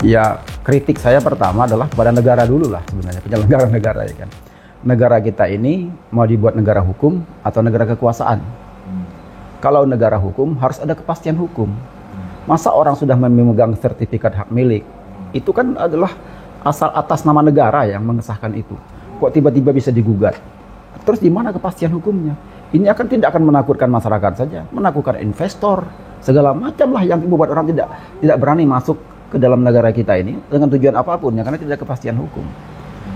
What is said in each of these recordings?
Ya, kritik saya pertama adalah kepada negara dulu lah sebenarnya, penyelenggara negara ya kan. Negara kita ini mau dibuat negara hukum atau negara kekuasaan. Kalau negara hukum harus ada kepastian hukum. Masa orang sudah memegang sertifikat hak milik, itu kan adalah asal atas nama negara yang mengesahkan itu. Kok tiba-tiba bisa digugat? Terus di mana kepastian hukumnya? Ini tidak akan menakutkan masyarakat saja, menakutkan investor, segala macam lah yang membuat orang tidak berani masuk ke dalam negara kita ini dengan tujuan apapun ya, karena tidak kepastian hukum.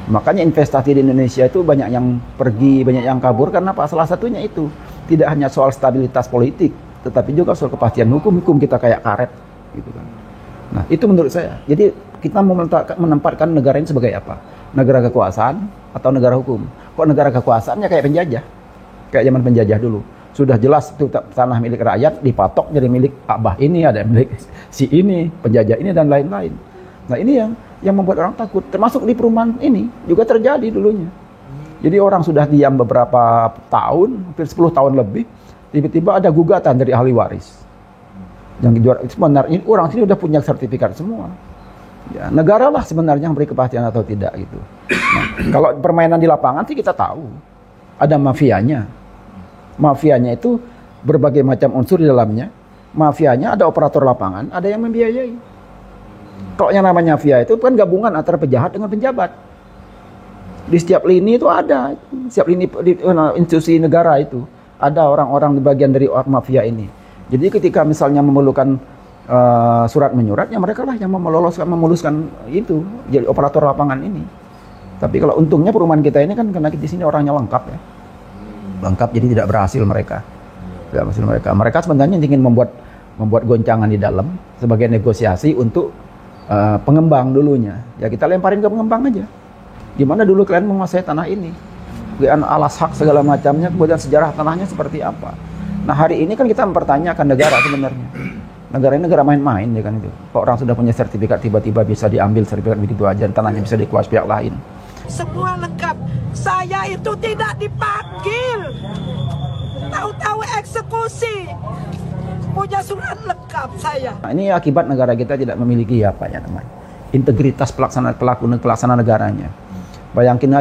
Makanya investasi di Indonesia itu banyak yang pergi, banyak yang kabur karena apa? Salah satunya itu tidak hanya soal stabilitas politik, tetapi juga soal kepastian hukum. Hukum kita kayak karet gitu kan. Nah, itu menurut saya. Jadi kita menempatkan negara ini sebagai apa? Negara kekuasaan atau negara hukum? Kok negara kekuasaannya kayak penjajah? Kayak zaman penjajah dulu. Sudah jelas itu tanah milik rakyat dipatok jadi milik Abah ini, ada milik si ini, penjajah ini dan lain-lain. Nah, ini yang membuat orang takut. Termasuk di perumahan ini juga terjadi dulunya. Jadi orang sudah diam beberapa tahun, hampir 10 tahun lebih, tiba-tiba ada gugatan dari ahli waris. Yang sebenarnya orang sini udah punya sertifikat semua. Ya, negara lah sebenarnya yang beri kepastian atau tidak gitu. Nah, kalau permainan di lapangan sih kita tahu. Ada mafianya. Mafianya itu berbagai macam unsur di dalamnya. Mafianya ada operator lapangan, ada yang membiayai. Kalau yang namanya mafia itu kan gabungan antara penjahat dengan penjabat. Di setiap lini itu ada, setiap lini institusi negara itu ada orang-orang di bagian dari mafia ini. Jadi ketika misalnya memerlukan surat menyurat, ya mereka lah yang memuluskan itu jadi operator lapangan ini. Tapi kalau untungnya perumahan kita ini kan karena di sini orangnya lengkap ya. Lengkap, jadi tidak berhasil mereka. Tidak berhasil mereka. Mereka sebenarnya ingin membuat goncangan di dalam sebagai negosiasi untuk pengembang dulunya. Ya kita lemparin ke pengembang aja. Gimana dulu kalian menguasai tanah ini? Alas hak segala macamnya, kemudian sejarah tanahnya seperti apa? Nah, hari ini kan kita mempertanyakan negara sebenarnya. Negara ini negara main-main ya kan itu. Kok orang sudah punya sertifikat tiba-tiba bisa diambil sertifikat begitu aja, dan tanahnya bisa dikuasai pihak lain. Semua lengkap. Saya itu tidak dipanggil. Tahu-tahu eksekusi. Punya surat lengkap saya. Nah, ini akibat negara kita tidak memiliki apa ya namanya, integritas pelaksana negaranya. Bayangin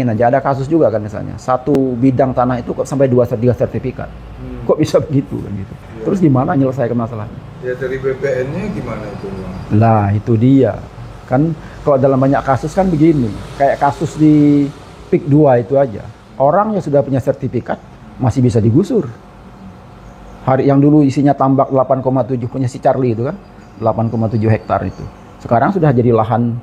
aja ada kasus juga kan misalnya satu bidang tanah itu kok sampai 2-3 sertifikat. Kok bisa begitu kan gitu. Ya. Terus gimana menyelesaikan masalahnya? Ya dari BPN-nya gimana itu? Lah itu dia. Kan kalau dalam banyak kasus kan begini, kayak kasus di PIK 2 itu aja. Orang yang sudah punya sertifikat masih bisa digusur. Hari yang dulu isinya tambak 8,7 punya si Charlie itu kan, 8,7 hektar itu. Sekarang sudah jadi lahan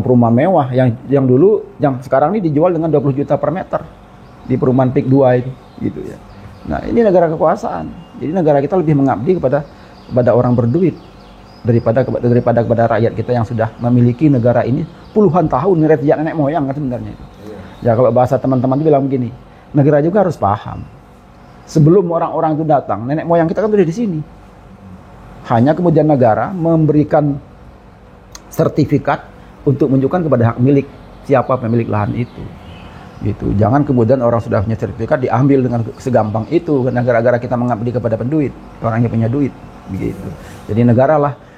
perumahan mewah yang dulu yang sekarang ini dijual dengan 20 juta per meter di perumahan PIK 2 itu gitu ya. Nah, ini negara kekuasaan. Jadi negara kita lebih mengabdi kepada orang berduit daripada kepada rakyat kita yang sudah memiliki negara ini puluhan tahun, sejak nenek moyang kan sebenarnya itu. Ya kalau bahasa teman-teman itu bilang begini, negara juga harus paham. Sebelum orang-orang itu datang, nenek moyang kita kan sudah di sini. Hanya kemudian negara memberikan sertifikat untuk menunjukkan kepada hak milik siapa pemilik lahan itu. Gitu. Jangan kemudian orang sudah punya sertifikat diambil dengan segampang itu gara-gara kita mengabdi kepada penduit, orangnya punya duit begitu. Jadi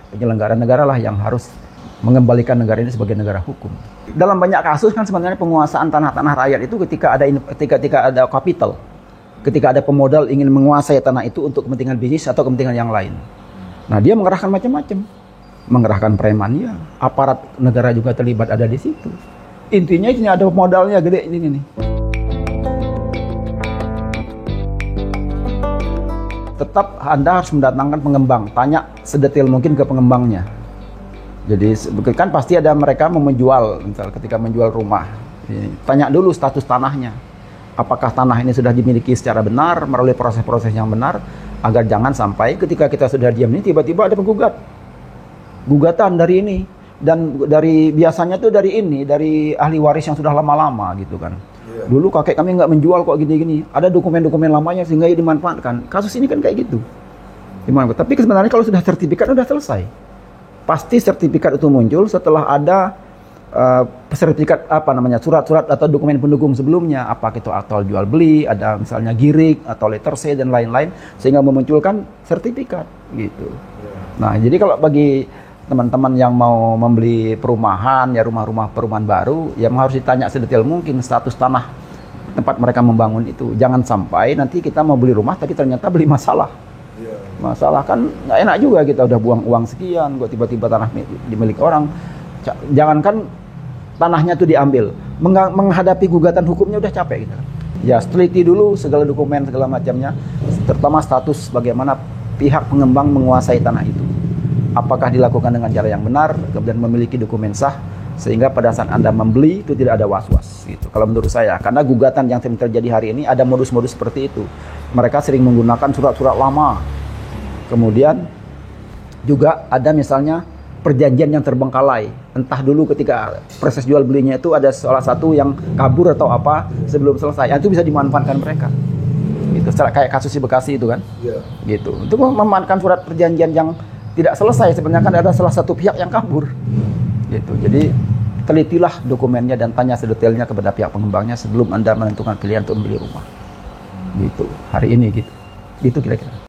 penyelenggara negara lah yang harus mengembalikan negara ini sebagai negara hukum. Dalam banyak kasus kan sebenarnya penguasaan tanah-tanah rakyat itu ketika ada capital, ketika ada pemodal ingin menguasai tanah itu untuk kepentingan bisnis atau kepentingan yang lain. Nah, dia mengerahkan macam-macam. Mengerahkan preman ya, aparat negara juga terlibat ada di situ. Intinya ini ada modalnya gede ini nih. Tetap Anda harus mendatangkan pengembang, tanya sedetail mungkin ke pengembangnya. Jadi kan pasti ada mereka menjual, misal ketika menjual rumah, tanya dulu status tanahnya. Apakah tanah ini sudah dimiliki secara benar, melalui proses-proses yang benar, agar jangan sampai ketika kita sudah diam ini tiba-tiba ada gugatan dari ini. Dan biasanya tuh dari ahli waris yang sudah lama-lama gitu kan. Dulu kakek kami nggak menjual kok gini-gini. Ada dokumen-dokumen lamanya sehingga dimanfaatkan. Kasus ini kan kayak gitu. Tapi sebenarnya kalau sudah sertifikat sudah selesai. Pasti sertifikat itu muncul setelah ada sertifikat surat-surat atau dokumen pendukung sebelumnya. Apa itu akta jual beli, ada misalnya girik atau letter C dan lain-lain sehingga memunculkan sertifikat gitu. Nah, jadi kalau bagi teman-teman yang mau membeli perumahan, ya rumah-rumah perumahan baru, ya harus ditanya sedetail mungkin status tanah tempat mereka membangun itu. Jangan sampai nanti kita mau beli rumah tapi ternyata beli masalah. Masalah kan nggak enak juga, kita udah buang uang sekian, kok tiba-tiba tanah dimiliki orang. Jangankan tanahnya tuh diambil, menghadapi gugatan hukumnya udah capek gitu. Ya, teliti dulu segala dokumen segala macamnya, terutama status bagaimana pihak pengembang menguasai tanah itu. Apakah dilakukan dengan cara yang benar, kemudian memiliki dokumen sah, sehingga pada saat Anda membeli itu tidak ada was-was gitu. Kalau menurut saya, karena gugatan yang sering terjadi hari ini ada modus-modus seperti itu. Mereka sering menggunakan surat-surat lama. Kemudian juga ada misalnya perjanjian yang terbengkalai. Entah dulu ketika proses jual belinya itu ada salah satu yang kabur atau apa sebelum selesai. Itu bisa dimanfaatkan mereka. Gitu. Kayak kasus di Bekasi itu kan. Gitu. Untuk memanfaatkan surat perjanjian yang tidak selesai, sebenarnya kan ada salah satu pihak yang kabur. Gitu. Jadi telitilah dokumennya dan tanya sedetailnya kepada pihak pengembangnya sebelum Anda menentukan pilihan untuk membeli rumah. Gitu. Hari ini gitu. Gitu kira-kira.